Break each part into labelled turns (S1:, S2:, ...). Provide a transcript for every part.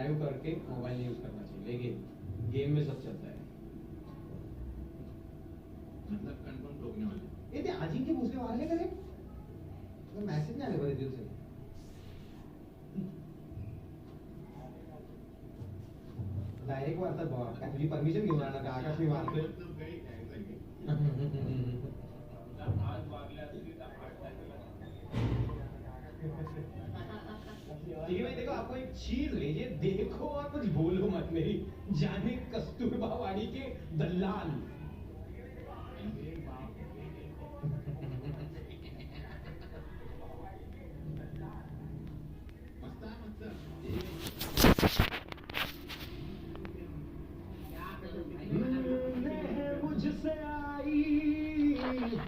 S1: Drive करके mobile नहीं use करना चाहिए, लेकिन गेम में सब चलता है।
S2: मतलब कंफर्म ठोकने वाले।
S1: ये ते अजिंक्य भोसले वाले करे तो मैसेज नाही आले बरेच दिवस डायरेक्ट वार्तात बाबा, काय तुझी परमिशन घेऊन आला का? आकाश मी मारतोय ठीक है भाई, देखो आपको एक चीज भेजे, देखो और कुछ बोलो मत। मेरी जाने कस्तूरबा वाड़ी के दलाल। मुझसे आई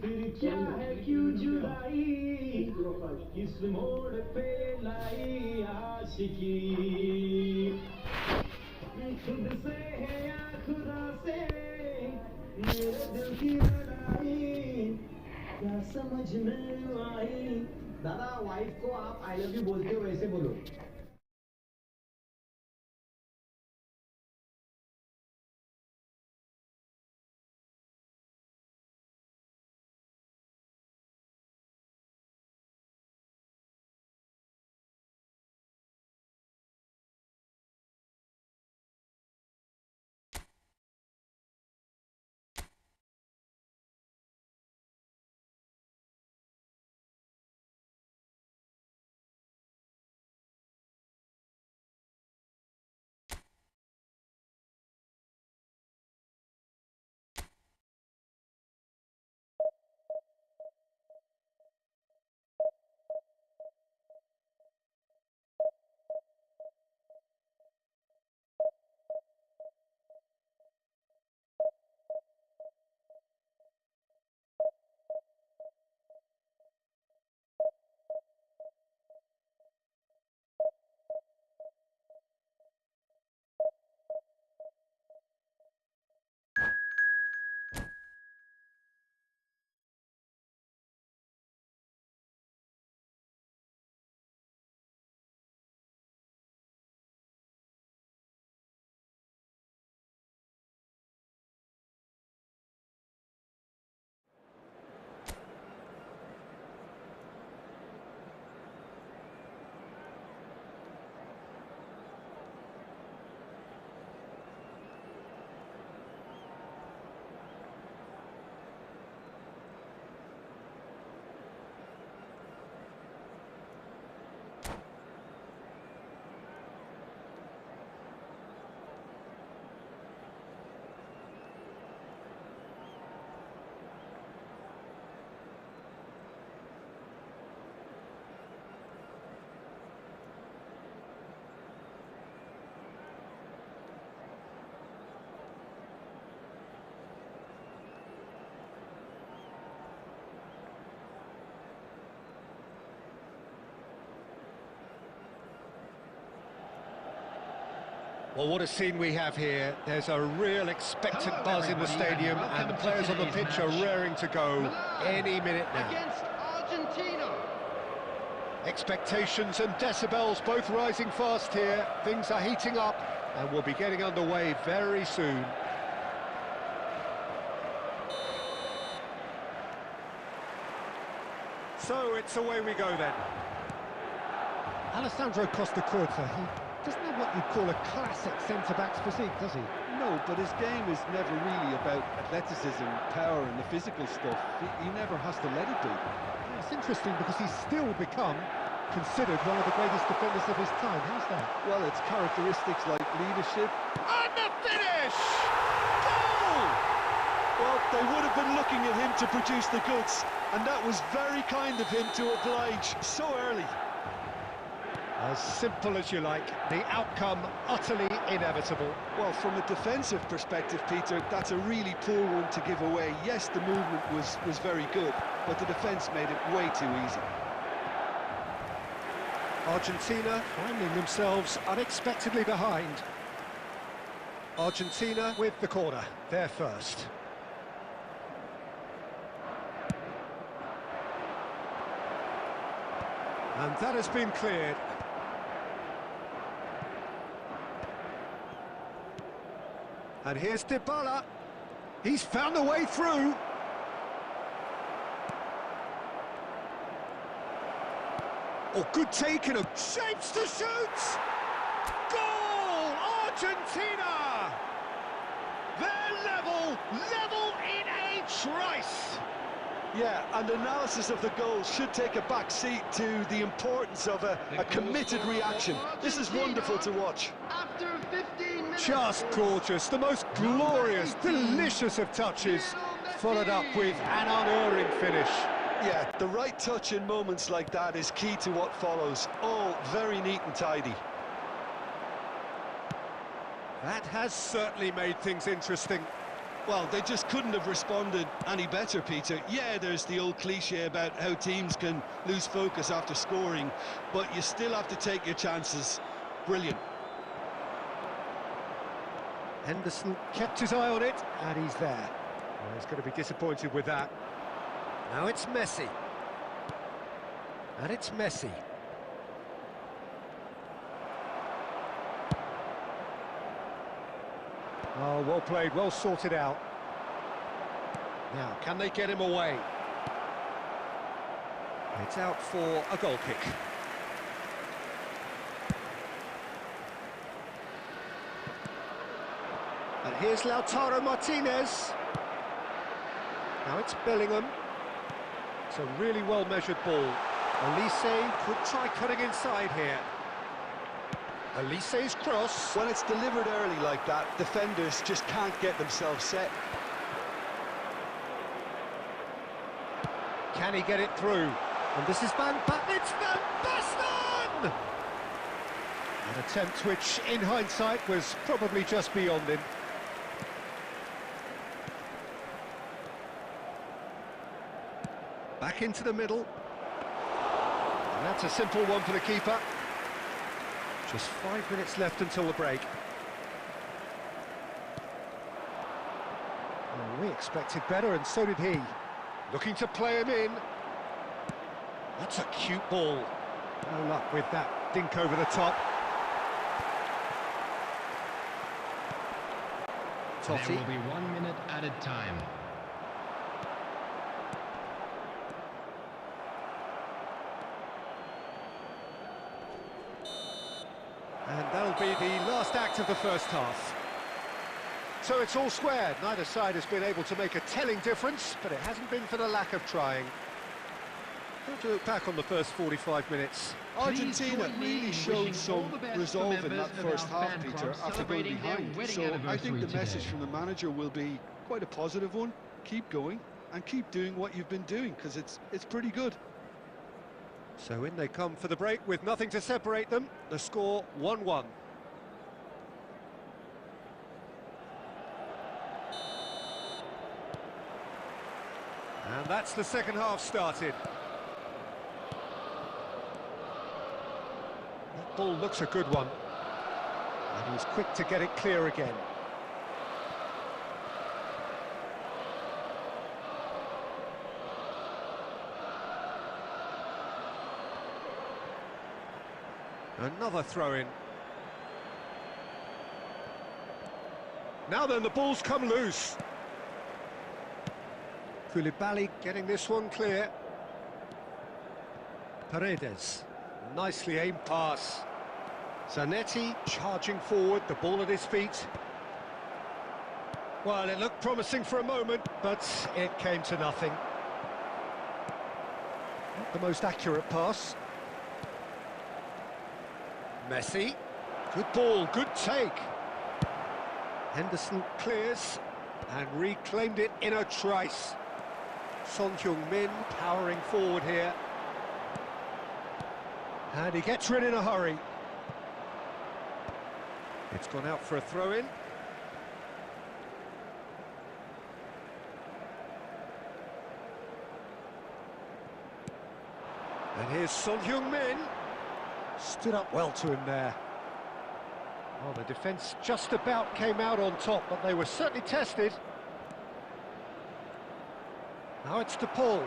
S1: फिर क्या है क्यों जुदाई, किस मोड़ पे लाई आशिकी, खुद से है या खुदा से मेरे दिल की लड़ाई, क्या समझ में आई। दादा वाइफ को आप आई लव यू बोलते हो वैसे बोलो।
S3: Well, what a scene we have here. There's a real expectant buzz in the stadium, and the players on the pitch are raring to go any minute now.
S4: Against Argentina.
S3: Expectations and decibels both rising fast here. Things are heating up, and we'll be getting underway very soon. So it's away we go then.
S5: Alessandro Costa Curta, he doesn't have what you'd call a classic centre-back's physique, does he?
S6: No, but his game is never really about athleticism, power and the physical stuff. He never has to let it be.
S5: Yeah, it's interesting because he's still become considered one of the greatest defenders of his time. How's that?
S6: Well, it's characteristics like leadership.
S3: And the finish! Goal!
S6: Well, they would have been looking at him to produce the goods, and that was very kind of him to oblige so early.
S3: As simple as you like, the outcome utterly inevitable.
S6: Well, from a defensive perspective, Peter, that's a really poor one to give away. Yes, the movement was very good, but the defence made it way too easy.
S3: Argentina finding themselves unexpectedly behind. Argentina with the corner, they're first. And that has been cleared. And here's Dybala. He's found a way through. Oh, good take and a shapes to shoot! Goal! Argentina! They're level in a trice!
S6: Yeah, and analysis of the goal should take a back seat to the importance of a committed reaction. This is wonderful to watch.
S1: After 15 minutes.
S3: Just gorgeous, the most glorious, delicious of touches, followed up with an unerring finish.
S6: Yeah, the right touch in moments like that is key to what follows. All very neat and tidy.
S3: That has certainly made things interesting.
S6: Well, they just couldn't have responded any better, Peter. Yeah, there's the old cliche about how teams can lose focus after scoring, but you still have to take your chances. Brilliant.
S3: Henderson kept his eye on it, and he's there. Well, he's going to be disappointed with that. Now it's Messi. And it's Messi. Oh, well played, well sorted out. Now, can they get him away? It's out for a goal kick. And here's Lautaro Martinez. Now it's Bellingham. It's a really well-measured ball. Elise could try cutting inside here. Elise's cross.
S6: When it's delivered early like that, defenders just can't get themselves set.
S3: Can he get it through? And this is it's Van Basten! An attempt which, in hindsight, was probably just beyond him. Back into the middle. And that's a simple one for the keeper. Just 5 minutes left until the break. Well, we expected better, and so did he. Looking to play him in. That's a cute ball. No luck with that dink over the top. Totti.
S4: There will be 1 minute added time.
S3: And that'll be the last act of the first half. So it's all squared. Neither side has been able to make a telling difference, but it hasn't been for the lack of trying. We'll do it back on the first 45 minutes.
S6: Argentina really showed some resolve in that first half, Peter, after going behind. So I think the message from the manager will be quite a positive one. Keep going and keep doing what you've been doing, because it's pretty good.
S3: So in they come for the break with nothing to separate them. The score 1-1. And that's the second half started. That ball looks a good one. And he's quick to get it clear again. Another throw-in. Now then, the ball's come loose. Koulibaly getting this one clear. Paredes, nicely aimed pass. Zanetti charging forward, the ball at his feet. Well, it looked promising for a moment, but it came to nothing. Not the most accurate pass. Messi, good ball, good take. Henderson clears and reclaimed it in a trice. Son Heung-min powering forward here. And he gets rid in a hurry. It's gone out for a throw-in. And here's Son Heung-min. Stood up well to him there. Well, the defence just about came out on top, but they were certainly tested. Now it's to Paul.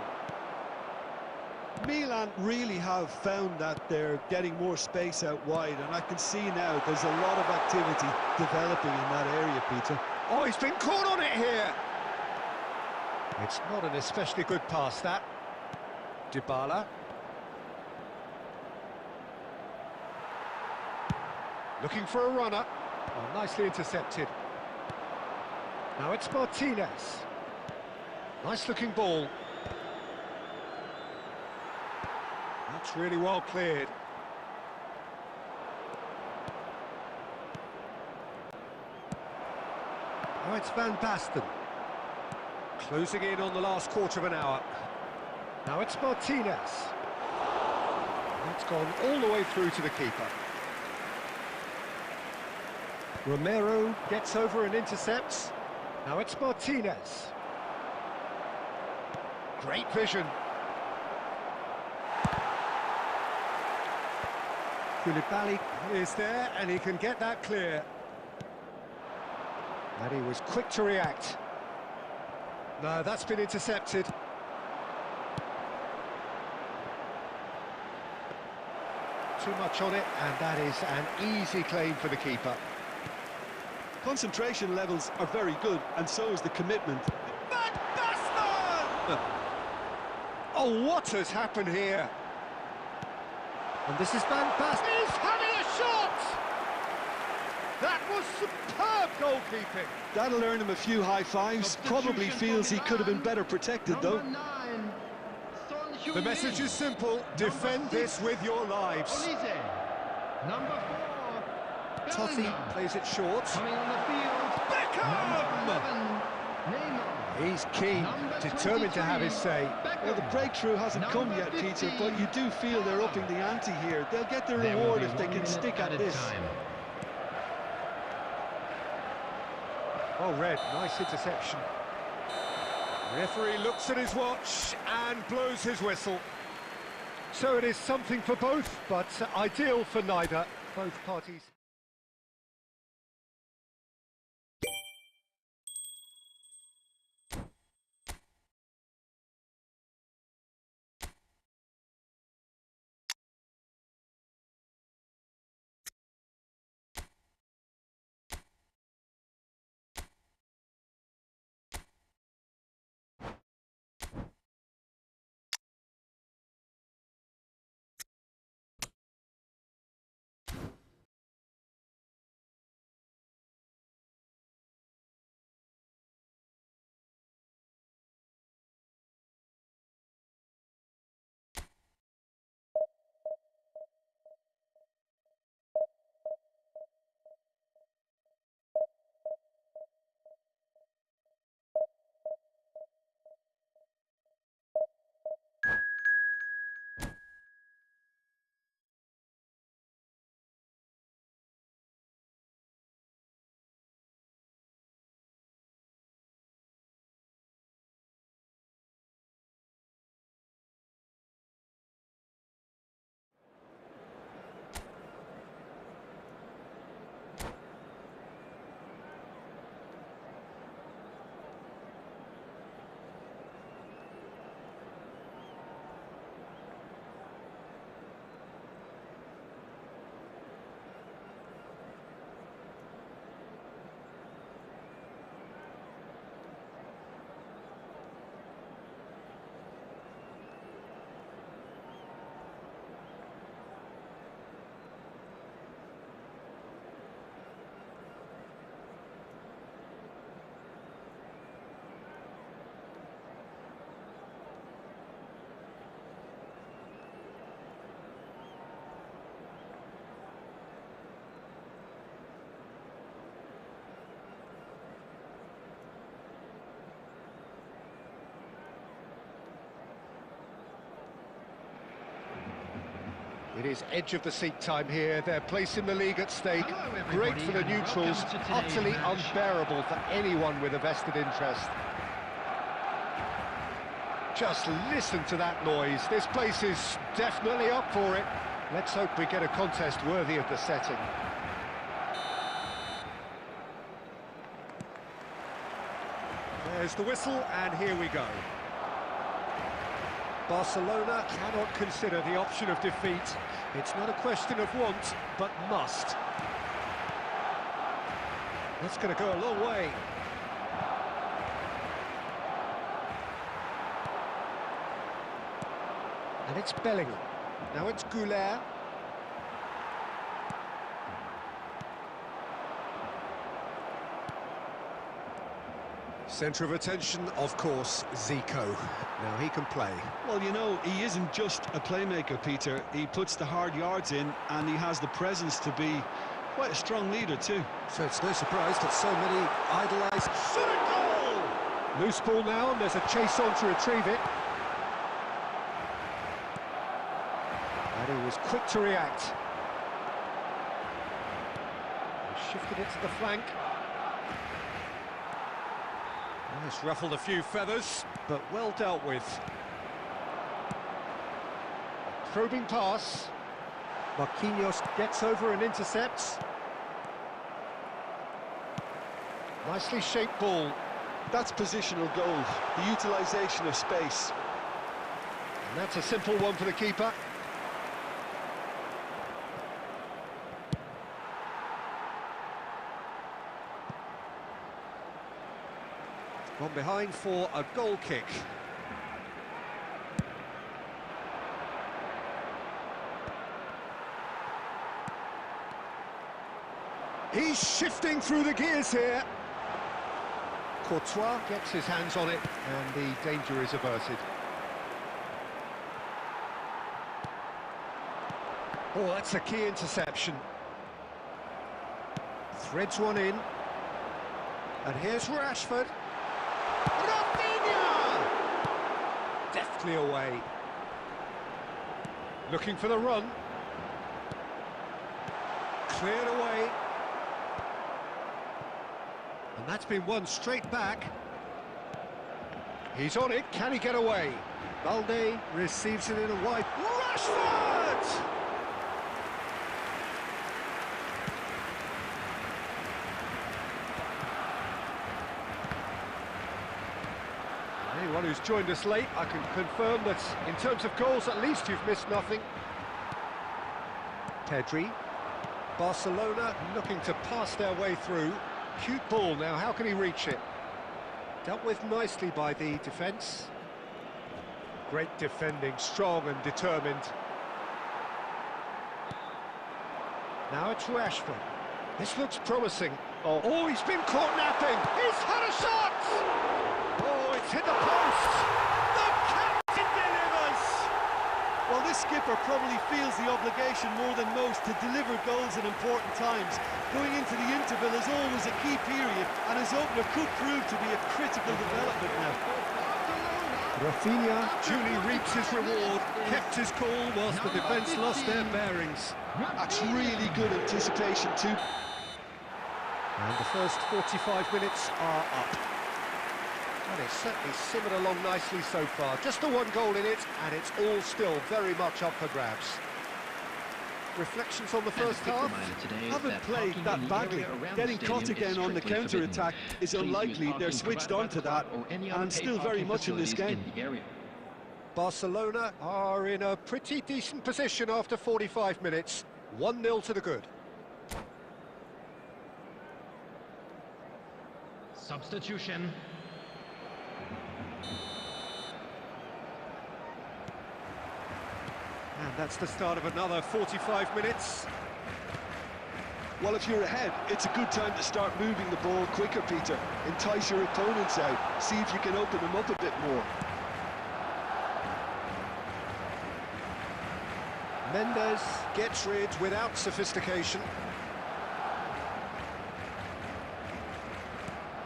S6: Milan really have found that they're getting more space out wide, and I can see now there's a lot of activity developing in that area, Peter.
S3: Oh, he's been caught on it here. It's not an especially good pass, that. Dybala. Looking for a runner. Oh, nicely intercepted. Now it's Martinez. Nice looking ball. That's really well cleared. Now it's Van Basten. Closing in on the last quarter of an hour. Now it's Martinez. That's gone all the way through to the keeper. Romero gets over and intercepts. Now it's Martinez. Great vision. Koulibaly is there and he can get that clear. And he was quick to react. No, that's been intercepted. Too much on it, and that is an easy claim for the keeper.
S6: Concentration levels are very good, and so is the commitment.
S3: Van Basten! Oh, what has happened here? And this is Van Basten. He's having a shot! That was superb goalkeeping.
S6: That'll earn him a few high fives. Probably feels he could have been better protected, though.
S3: The message is simple: defend this with your lives.
S4: Number 4.
S3: Totti plays it short.
S4: Coming on the field.
S3: Beckham! He's keen, determined to have his say.
S6: Well, the breakthrough hasn't come yet, Peter, but you do feel they're upping the ante here. They'll get their reward if they can stick at this.
S3: Oh, Red, nice interception. Referee looks at his watch and blows his whistle. So it is something for both, but ideal for neither. Both parties. It is edge-of-the-seat time here. Their place in the league at stake. Great for the neutrals, utterly unbearable for anyone with a vested interest. Just listen to that noise. This place is definitely up for it. Let's hope we get a contest worthy of the setting. There's the whistle, and here we go. Barcelona cannot consider the option of defeat. It's not a question of want, but must. That's going to go a long way. And it's Bellingham. Now it's Goulet. Centre of attention, of course, Zico. Now he can play.
S6: Well, you know, he isn't just a playmaker, Peter. He puts the hard yards in, and he has the presence to be quite a strong leader too.
S3: So it's no surprise that so many idolise. Shot a goal! Loose ball now, and there's a chase on to retrieve it. And he was quick to react. He shifted it to the flank. Well, it's ruffled a few feathers, but well dealt with. Probing pass. Marquinhos gets over and intercepts. Nicely shaped ball.
S6: That's positional goal, the utilisation of space.
S3: And that's a simple one for the keeper. Gone behind for a goal kick. He's shifting through the gears here. Courtois gets his hands on it, and the danger is averted. Oh, that's a key interception. Threads one in. And here's Rashford. Rafinha! Deftly away. Looking for the run. Cleared away. And that's been won straight back. He's on it, can he get away? Balde receives it in a wide... Rashford! Anyone who's joined us late, I can confirm that in terms of goals, at least you've missed nothing. Pedri. Barcelona looking to pass their way through. Cute ball now, how can he reach it? Dealt with nicely by the defence. Great defending, strong and determined. Now it's Rashford. This looks promising. Oh, he's been caught napping! He's had a shot! Oh, it's hit the post! The captain delivers!
S6: Well, this skipper probably feels the obligation more than most to deliver goals at important times. Going into the interval is always a key period, and his opener could prove to be a critical development now.
S3: Rafinha duly reaps his reward, kept his cool whilst the defence lost their bearings.
S6: That's really good anticipation too.
S3: And the first 45 minutes are up. And it's certainly simmered along nicely so far. Just the one goal in it, and it's all still very much up for grabs. Reflections on the first half?
S6: Haven't played that badly. Getting caught again on the counter-attack is unlikely. They're switched on to that, and still very much in this game.
S3: Barcelona are in a pretty decent position after 45 minutes. 1-0 to the good.
S4: Substitution.
S3: And that's the start of another 45 minutes.
S6: Well, if you're ahead, it's a good time to start moving the ball quicker, Peter. Entice your opponents out. See if you can open them up a bit more.
S3: Mendes gets rid without sophistication.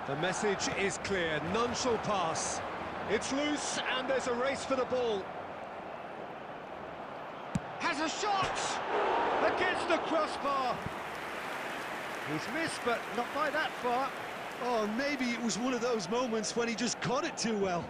S3: The message is clear, none shall pass. It's loose and there's a race for the ball. Has a shot! Against the crossbar! He's missed, but not by that far.
S6: Oh, maybe it was one of those moments when he just caught it too well.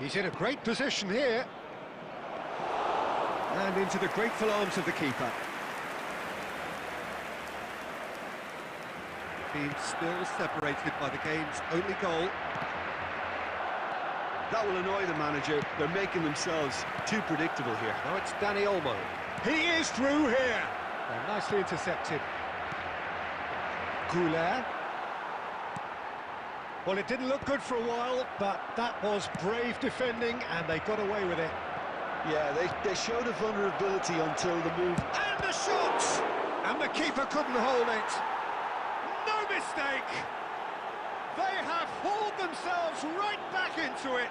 S3: He's in a great position here. And into the grateful arms of the keeper. Team still separated by the game's only goal.
S6: That will annoy the manager. They're making themselves too predictable here.
S3: Now it's Danny Olmo. He is through here. Well, nicely intercepted. Goulet. Well, it didn't look good for a while, but that was brave defending, and they got away with it.
S6: Yeah, they showed a vulnerability until the move.
S3: And the shot! And the keeper couldn't hold it. No mistake! They have hauled themselves right back into it.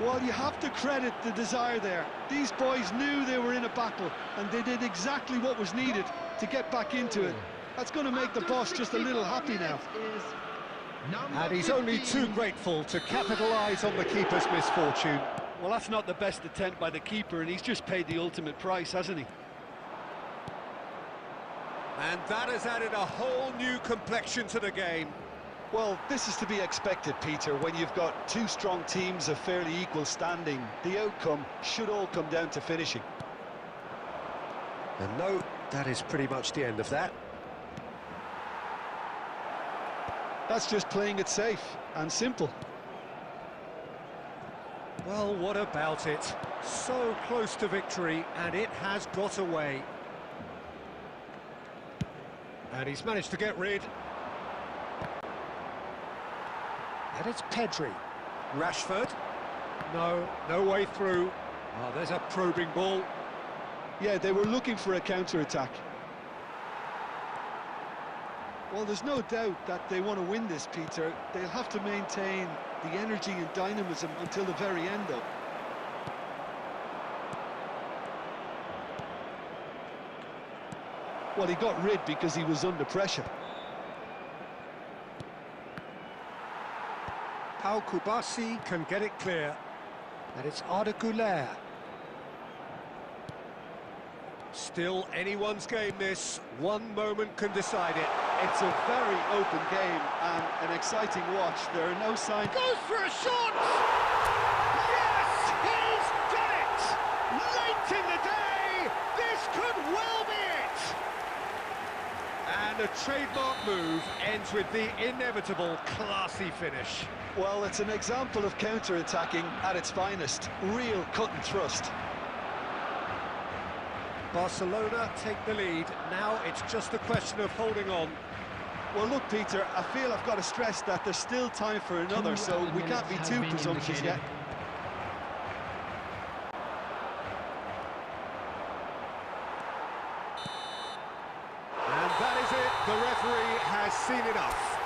S6: Well, you have to credit the desire there. These boys knew they were in a battle, and they did exactly what was needed to get back into it. That's going to make the boss just a little happy now.
S3: And he's only too grateful to capitalise on the keeper's misfortune.
S6: Well, that's not the best attempt by the keeper, and he's just paid the ultimate price, hasn't he?
S3: And that has added a whole new complexion to the game.
S6: Well, this is to be expected, Peter, when you've got two strong teams of fairly equal standing. The outcome should all come down to finishing.
S3: And no, that is pretty much the end of that.
S6: That's just playing it safe and simple.
S3: Well, what about it? So close to victory, and it has got away. And he's managed to get rid. And it's Pedri. Rashford. No way through. Oh, there's a probing ball.
S6: Yeah, they were looking for a counter-attack. Well, there's no doubt that they want to win this, Peter. They'll have to maintain the energy and dynamism until the very end, though. Well, he got rid because he was under pressure.
S3: Pau Kubasi can get it clear. And it's Arda Güler. Still anyone's game, this. One moment can decide it.
S6: It's a very open game and an exciting watch. There are no signs...
S3: Goes for a shot! Yes, he's done it! Late in the day, this could well be it! And a trademark move ends with the inevitable classy finish.
S6: Well, it's an example of counter-attacking at its finest. Real cut and thrust.
S3: Barcelona take the lead. Now it's just a question of holding on.
S6: Well, look, Peter, I feel I've got to stress that there's still time for another, so we can't be too presumptuous yet.
S3: And that is it. The referee has seen enough.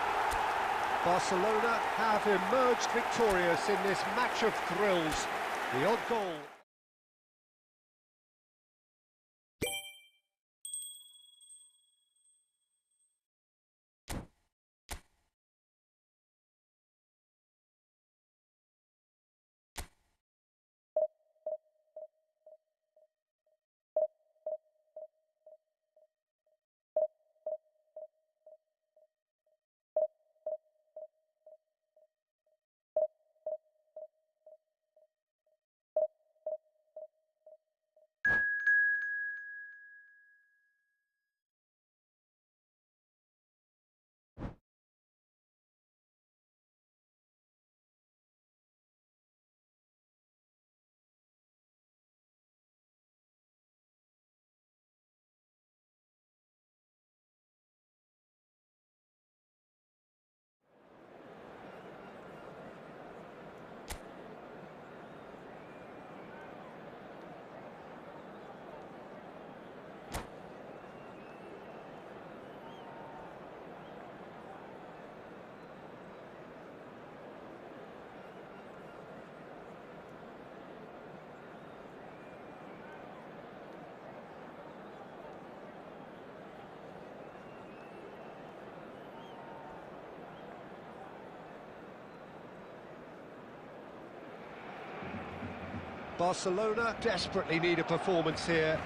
S3: Barcelona have emerged victorious in this match of thrills. The odd goal. Barcelona desperately need a performance here.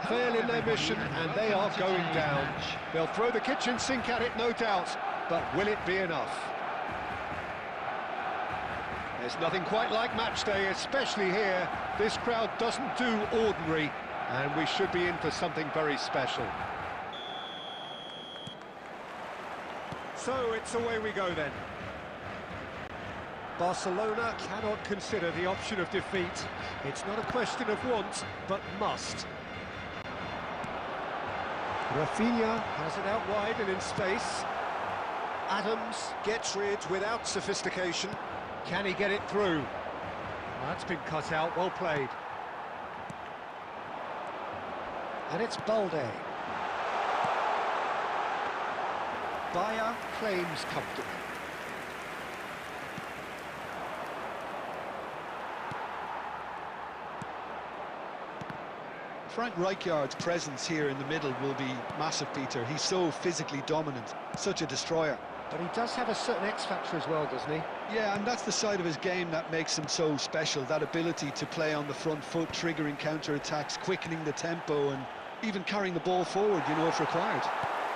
S3: Fail in their mission and they are going down. They'll throw the kitchen sink at it, no doubt, but will it be enough? There's nothing quite like match day, especially here. This crowd doesn't do ordinary, and we should be in for something very special. So it's away we go then. Barcelona cannot consider the option of defeat. It's not a question of want, but must. Rafinha has it out wide and in space. Adams gets rid without sophistication. Can he get it through? That's been cut out, well played. And it's Balde. Bayer claims comfortably.
S6: Frank Rijkaard's presence here in the middle will be massive, Peter. He's so physically dominant, such a destroyer.
S3: But he does have a certain X-factor as well, doesn't he?
S6: Yeah, and that's the side of his game that makes him so special, that ability to play on the front foot, triggering counter-attacks, quickening the tempo, and even carrying the ball forward, you know, if required.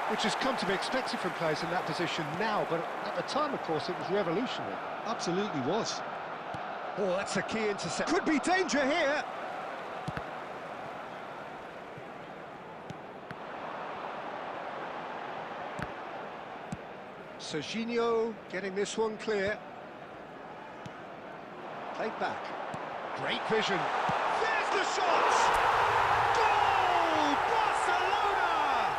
S3: Which has come to be expected from players in that position now, but at the time, of course, it was revolutionary.
S6: Absolutely was.
S3: Oh, that's a key intercept. Could be danger here! Serginho getting this one clear. Played back. Great vision. There's the shot! Goal! Barcelona!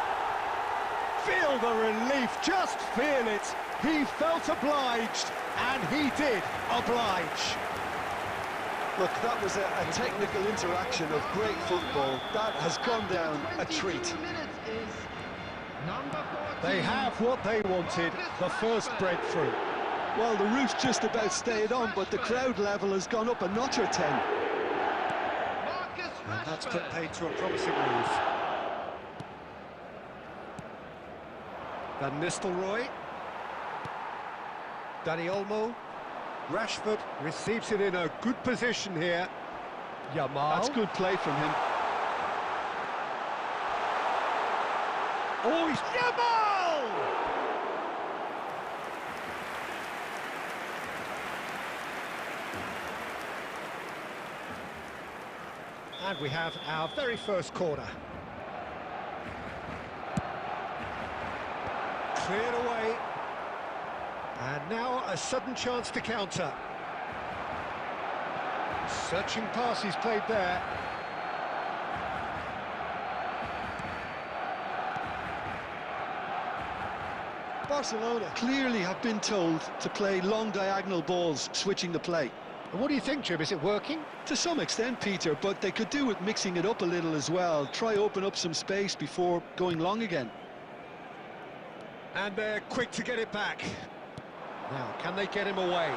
S3: Feel the relief, just feel it. He felt obliged, and he did oblige.
S6: Look, that was a technical interaction of great football. That has gone down a treat.
S3: They have what they wanted, the first breakthrough.
S6: Well, the roof's just about stayed on, but the crowd level has gone up a notch or 10.
S3: And that's put paid to a promising move. Van Nistelrooy. Dani Olmo. Rashford receives it in a good position here. Yamal.
S6: That's good play from him.
S3: Oh, he's Yamal! And we have our very first corner. Cleared away. And now a sudden chance to counter. Searching pass he's played there.
S6: Barcelona clearly have been told to play long diagonal balls, switching the play.
S3: And what do you think, Jim? Is it working?
S6: To some extent, Peter, but they could do with mixing it up a little as well. Try open up some space before going long again.
S3: And they're quick to get it back. Now, can they get him away?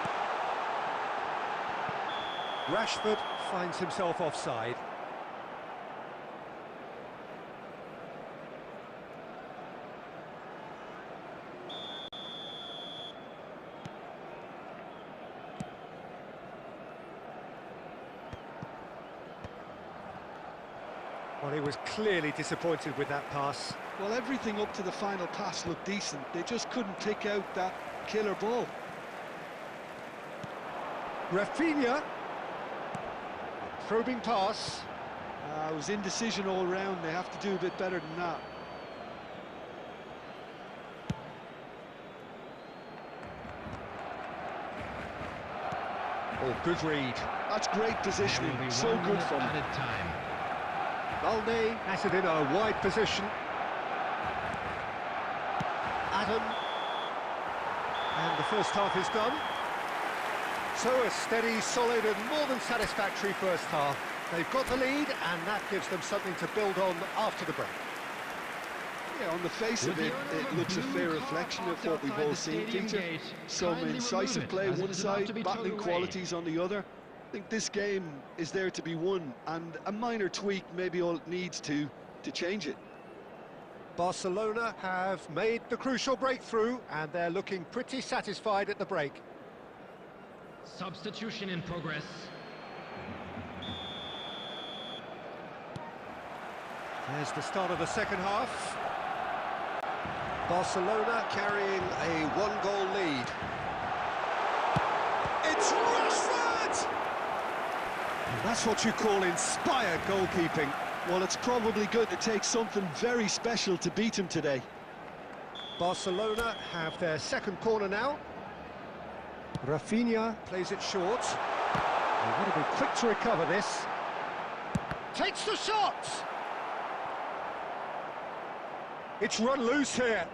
S3: Rashford finds himself offside. Well, he was clearly disappointed with that pass.
S6: Well, everything up to the final pass looked decent. They just couldn't pick out that killer ball.
S3: Rafinha. Probing pass.
S6: It was indecision all round. They have to do a bit better than that.
S3: Oh, good read.
S6: That's great positioning. So good from him.
S3: Balde has it in a wide position. Adam. And the first half is done. So a steady, solid and more than satisfactory first half. They've got the lead and that gives them something to build on after the break.
S6: Yeah, on the face of it, it looks a fair reflection of what we've all seen, Peter. Some incisive play one side, battling qualities on the other. I think this game is there to be won, and a minor tweak maybe all it needs to change it.
S3: Barcelona have made the crucial breakthrough and they're looking pretty satisfied at the break.
S7: Substitution in progress.
S3: There's the start of the second half. Barcelona carrying a one-goal lead. It's Rashford! And that's what you call inspired goalkeeping.
S6: Well, it's probably going to take something very special to beat him today.
S3: Barcelona have their second corner now. Rafinha plays it short. He would have been quick to recover this. Takes the shot! It's run loose here.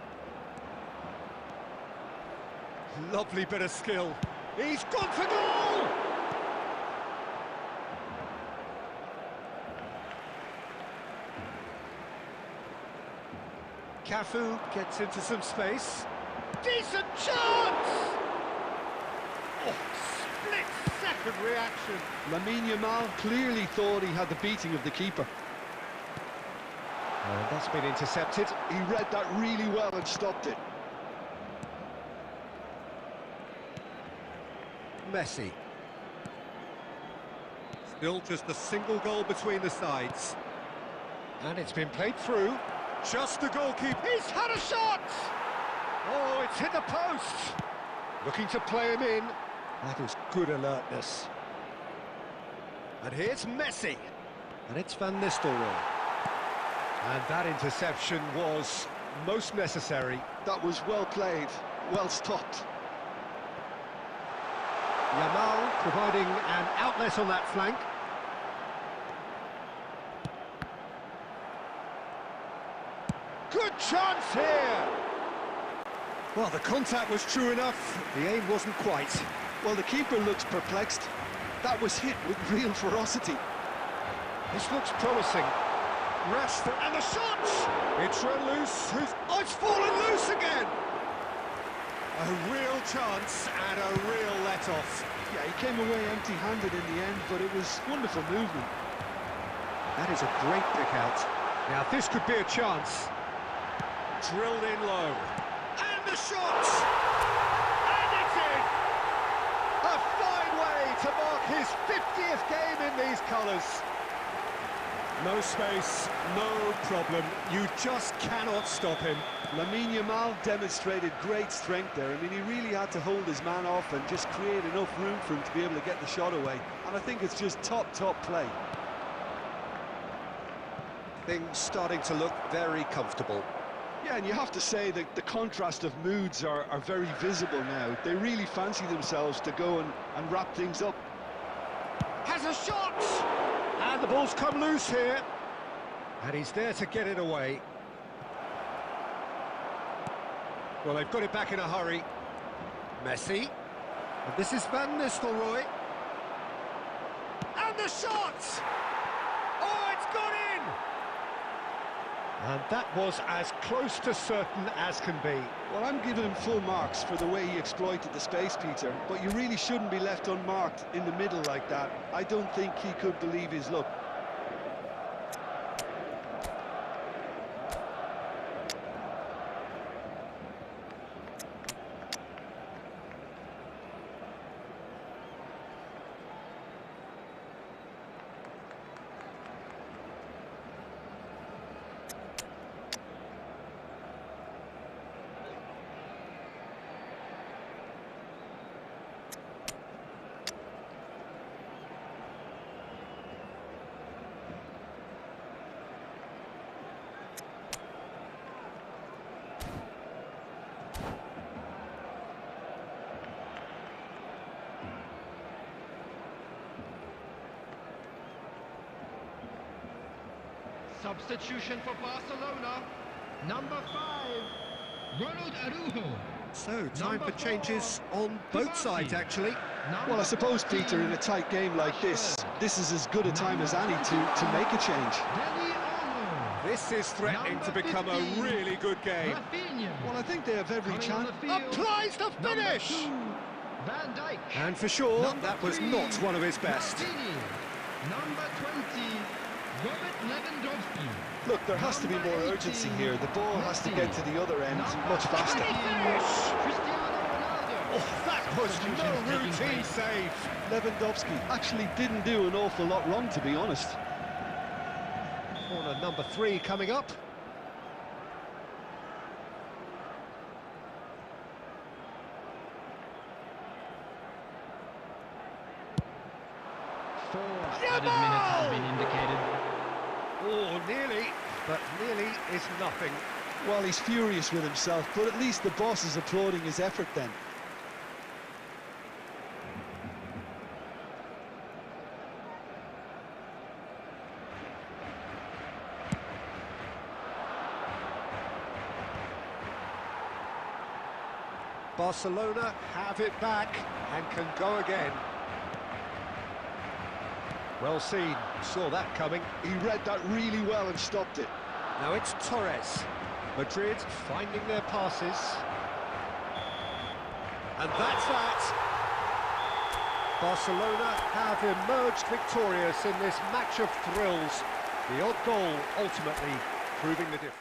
S3: Lovely bit of skill. He's gone for goal! Cafu gets into some space. Decent chance! Oh, split-second reaction.
S6: Lamine Yamal clearly thought he had the beating of the keeper.
S3: And that's been intercepted.
S6: He read that really well and stopped it.
S3: Messi. Still just a single goal between the sides. And it's been played through. Just the goalkeeper. He's had a shot! Oh, it's hit the post. Looking to play him in. That is good alertness. And here's Messi. And it's Van Nistelrooy. And that interception was most necessary.
S6: That was well played, well stopped.
S3: Yamal providing an outlet on that flank. Good chance here! Well, the contact was true enough, the aim wasn't quite.
S6: Well, the keeper looks perplexed. That was hit with real ferocity.
S3: This looks promising. Rashford, and the shot! It's run loose, oh, it's fallen loose again! A real chance and a real let-off.
S6: Yeah, he came away empty-handed in the end, but it was wonderful movement.
S3: That is a great pick out. Now, this could be a chance. Drilled in low. And the shot! And it's in! A fine way to mark his 50th game in these colours. No space, no problem. You just cannot stop him.
S6: Lamine Yamal demonstrated great strength there. I mean, he really had to hold his man off and just create enough room for him to be able to get the shot away. And I think it's just top play.
S3: Things starting to look very comfortable.
S6: Yeah, and you have to say that the contrast of moods are very visible now. They really fancy themselves to go and wrap things up.
S3: Has a shot! And the ball's come loose here. And he's there to get it away. Well, they've got it back in a hurry. Messi. And this is Van Nistelrooy. And the shot! Oh, it's gone in! And that was as close to certain as can be.
S6: Well, I'm giving him full marks for the way he exploited the space, Peter, but you really shouldn't be left unmarked in the middle like that. I don't think he could believe his luck.
S4: Substitution for Barcelona. Number 5, Ronald Araujo.
S3: So, time for changes on both sides, actually.
S6: Well, I suppose, Peter, in a tight game like this is as good a time as any to make a change.
S3: This is threatening to become a really good game.
S6: Well, I think they have every chance.
S3: Applies the finish!
S4: Van Dijk.
S3: And for sure, that was not one of his best.
S4: Number 20, Robert Lewandowski.
S6: Look, there has to be more urgency here. The ball has to get to the other end much faster.
S4: Cristiano Ronaldo.
S3: Oh, that was no routine save.
S6: Lewandowski actually didn't do an awful lot wrong, to be honest.
S3: Corner number 3 coming up.
S4: Added minutes have been indicated.
S3: Oh, nearly, but nearly is nothing.
S6: Well, he's furious with himself, but at least the boss is applauding his effort then.
S3: Barcelona have it back and can go again. Well seen, saw that coming.
S6: He read that really well and stopped it.
S3: Now it's Torres. Madrid finding their passes. And that's that. Barcelona have emerged victorious in this match of thrills. The odd goal ultimately proving the difference.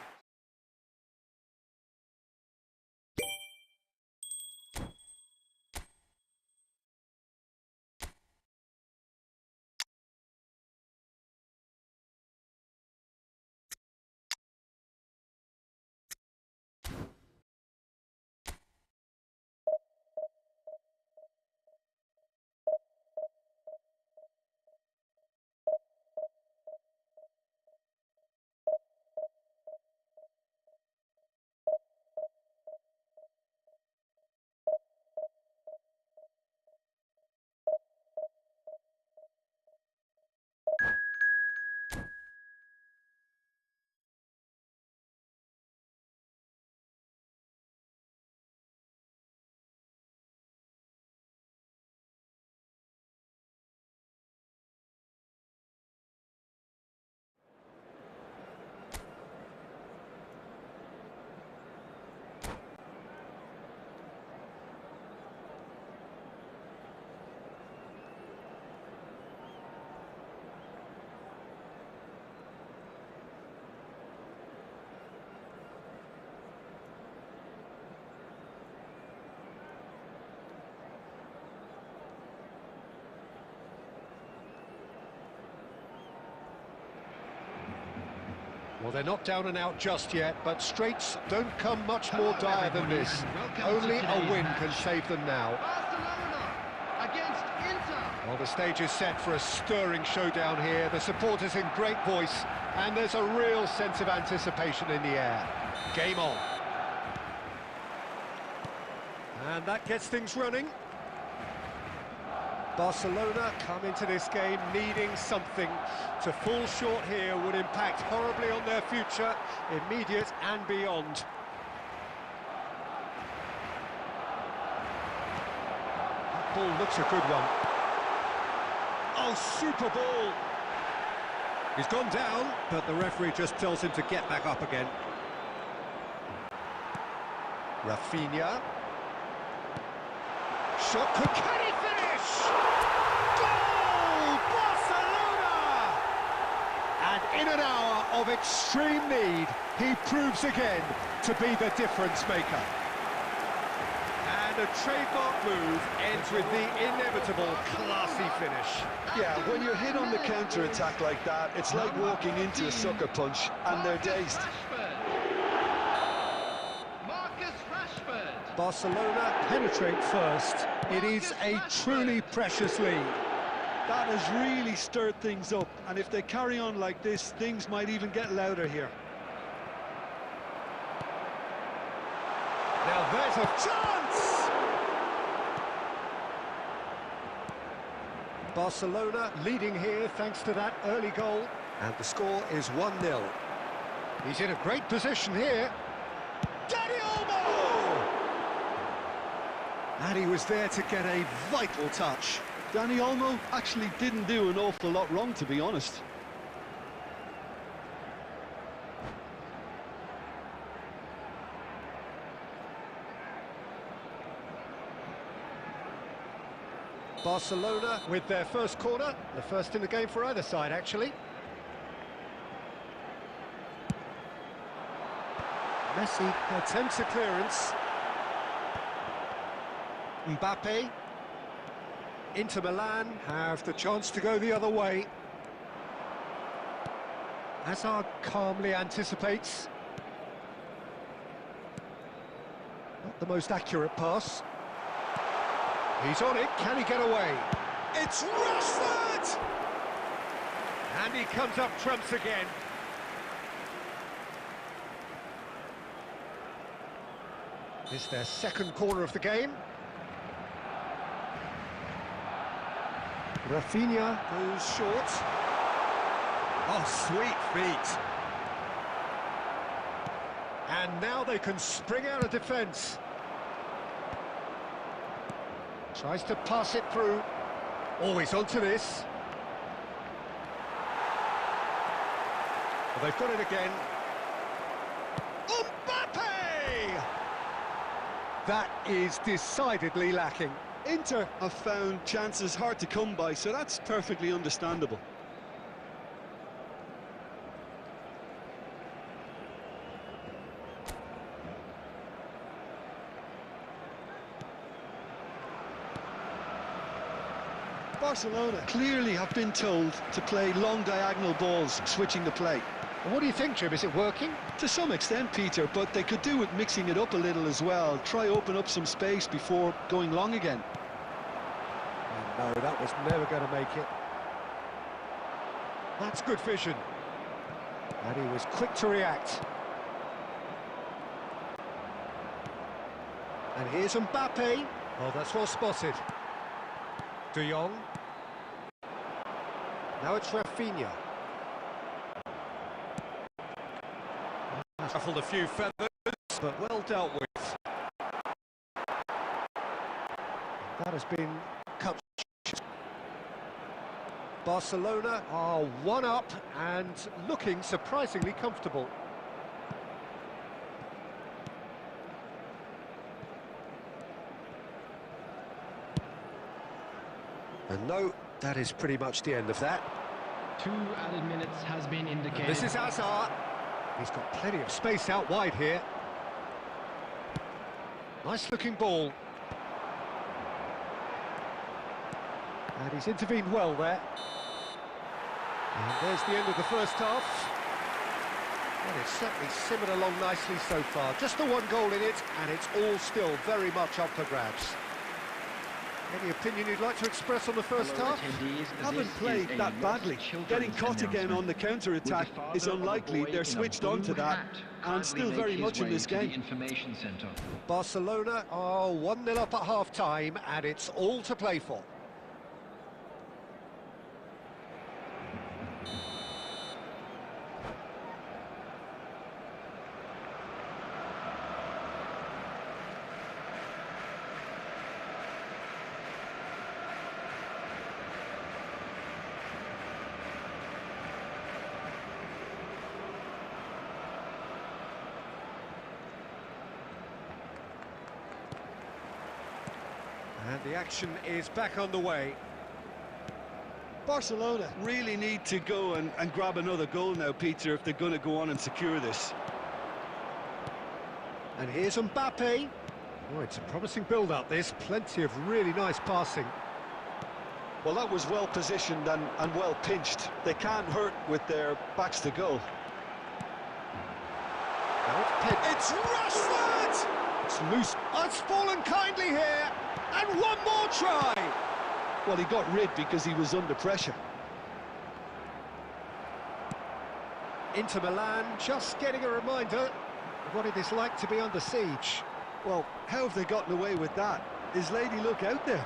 S3: Well, they're not down and out just yet, but straights don't come much more dire than this. Only a win can save them now.
S4: Barcelona against Inter.
S3: Well, the stage is set for a stirring showdown here. The supporters in great voice, and there's a real sense of anticipation in the air. Game on. And that gets things running. Barcelona come into this game needing something. To fall short here would impact horribly on their future, immediate and beyond. That ball looks a good one. Oh, super ball! He's gone down, but the referee just tells him to get back up again. Rafinha. Shot, can he finish? Goal! Barcelona! And in an hour of extreme need, he proves again to be the difference maker. And a trademark move ends with the inevitable classy finish.
S6: Yeah, when you're hit on the counter-attack like that, it's like walking into a sucker punch and they're dazed.
S3: Barcelona penetrate first. It is a truly precious lead.
S6: That has really stirred things up, and if they carry on like this, things might even get louder here.
S3: Now there's a chance! Barcelona leading here thanks to that early goal, and the score is 1-0. He's in a great position here. And he was there to get a vital touch.
S6: Dani Olmo actually didn't do an awful lot wrong, to be honest.
S3: Barcelona with their first corner, the first in the game for either side, actually. Messi attempts a clearance. Mbappe. Inter Milan have the chance to go the other way. Hazard calmly anticipates. Not the most accurate pass. He's on it, can he get away? It's Rashford! And he comes up trumps again. It's their second corner of the game. Rafinha goes short. Oh, sweet feet. And now they can spring out of defence. Tries to pass it through. Always onto this. Well, they've got it again. Mbappe! That is decidedly lacking.
S6: Inter have found chances hard to come by, so that's perfectly understandable. Barcelona clearly have been told to play long diagonal balls, switching the play.
S3: And what do you think, Jim? Is it working?
S6: To some extent, Peter, but they could do with mixing it up a little as well. Try open up some space before going long again.
S3: No, that was never going to make it. That's good vision. And he was quick to react. And here's Mbappe. Oh, that's well spotted. De Jong. Now it's Rafinha. Ruffled a few feathers, but well dealt with. That has been cut. Barcelona are one up and looking surprisingly comfortable. And no, that is pretty much the end of that.
S1: 2 added minutes has been indicated.
S3: This is Hazard. He's got plenty of space out wide here. Nice looking ball. And he's intervened well there. And there's the end of the first half. And it's certainly simmered along nicely so far. Just the one goal in it, and it's all still very much up for grabs. Any opinion you'd like to express on the first half?
S6: Haven't played that badly. Getting caught again on the counter-attack is unlikely. They're switched on to that and still very much in this game.
S3: Barcelona are 1-0 up at half-time, and it's all to play for. And the action is back on the way.
S6: Barcelona really need to go and grab another goal now, Peter, if they're going to go on and secure this.
S3: And here's Mbappe. Oh, it's a promising build-up, this. Plenty of really nice passing.
S6: Well, that was well positioned and well pinched. They can't hurt with their backs to goal.
S3: It's Rashford! It's loose. Oh, it's fallen kindly here. And one more try!
S6: Well, he got rid because he was under pressure.
S3: Inter Milan just getting a reminder of what it is like to be under siege.
S6: Well, how have they gotten away with that? Is Lady Luck out there?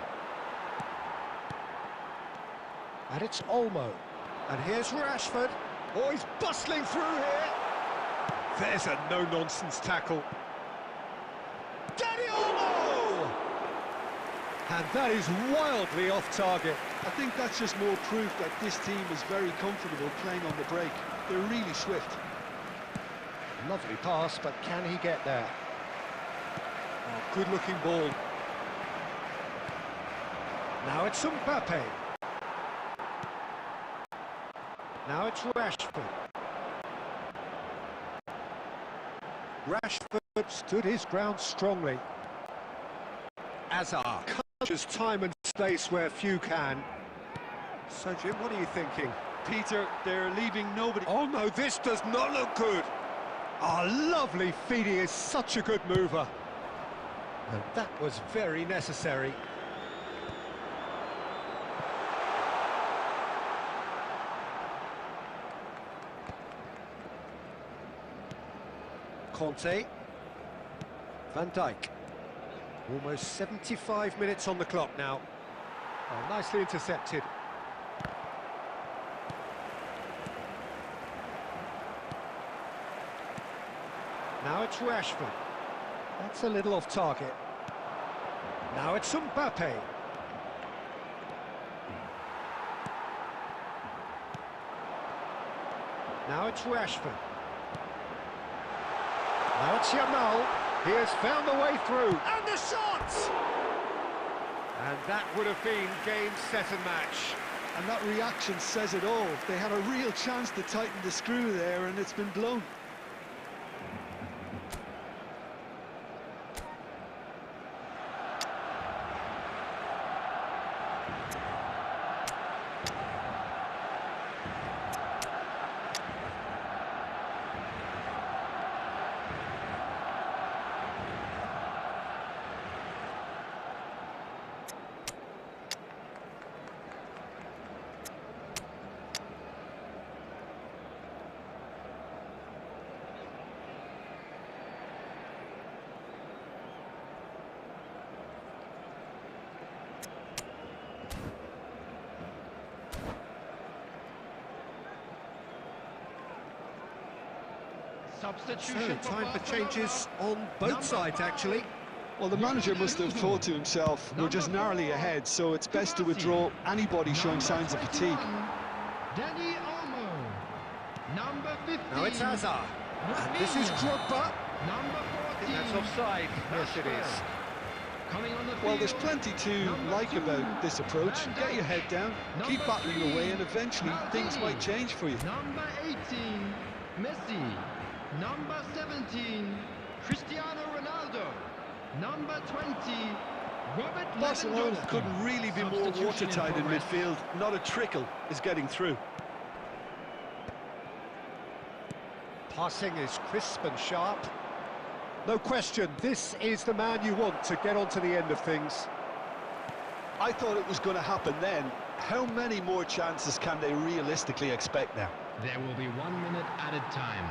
S3: And it's Olmo. And here's Rashford. Oh, he's bustling through here. There's a no-nonsense tackle. Danny Olmo! And that is wildly off target.
S6: I think that's just more proof that this team is very comfortable playing on the break. They're really swift.
S3: Lovely pass, but can he get there? Oh, good-looking ball. Now it's Mbappe. Now it's Rashford. Rashford stood his ground strongly. Hazard catches time and space where few can. So, Jim, what are you thinking?
S6: Peter, they're leaving nobody...
S3: Oh, no, this does not look good. Oh, lovely feed. He is such a good mover. And that was very necessary. Conte. Van Dijk. Almost 75 minutes on the clock now. Oh, nicely intercepted. Now it's Rashford. That's a little off target. Now it's Mbappe. Now it's Rashford. Now it's Yamal. He has found a way through. And the shot! And that would have been game, set and match.
S6: And that reaction says it all. They had a real chance to tighten the screw there, and it's been blown.
S4: Substitution
S3: So, time for changes on both sides, actually.
S6: Well, the manager must have thought to himself, we're just narrowly ahead, so it's best to withdraw anybody showing signs of fatigue.
S4: Danny Olmo. Number 15.
S3: Now it's Hazard. And this is Drogba.
S4: Number 14.
S3: That's offside. Yes, it is.
S4: Coming on the field.
S6: Well, there's plenty to like about this approach. Get your head down, keep battling away, and eventually things might change for you.
S4: Number 18, Messi. Number 17, Cristiano Ronaldo. Number 20, Robert
S6: Barcelona
S4: Lewandowski.
S6: couldn't really be more watertight in midfield. Not a trickle is getting through.
S3: Passing is crisp and sharp. No question, this is the man you want to get onto the end of things.
S6: I thought it was going to happen then. How many more chances can they realistically expect now?
S4: There will be 1 minute added time.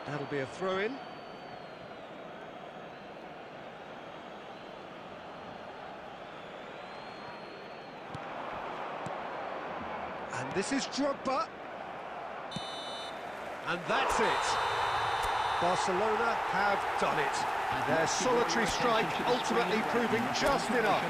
S3: That'll be a throw-in. And this is Drogba. And that's it. Barcelona have done it. Their solitary strike ultimately proving just enough.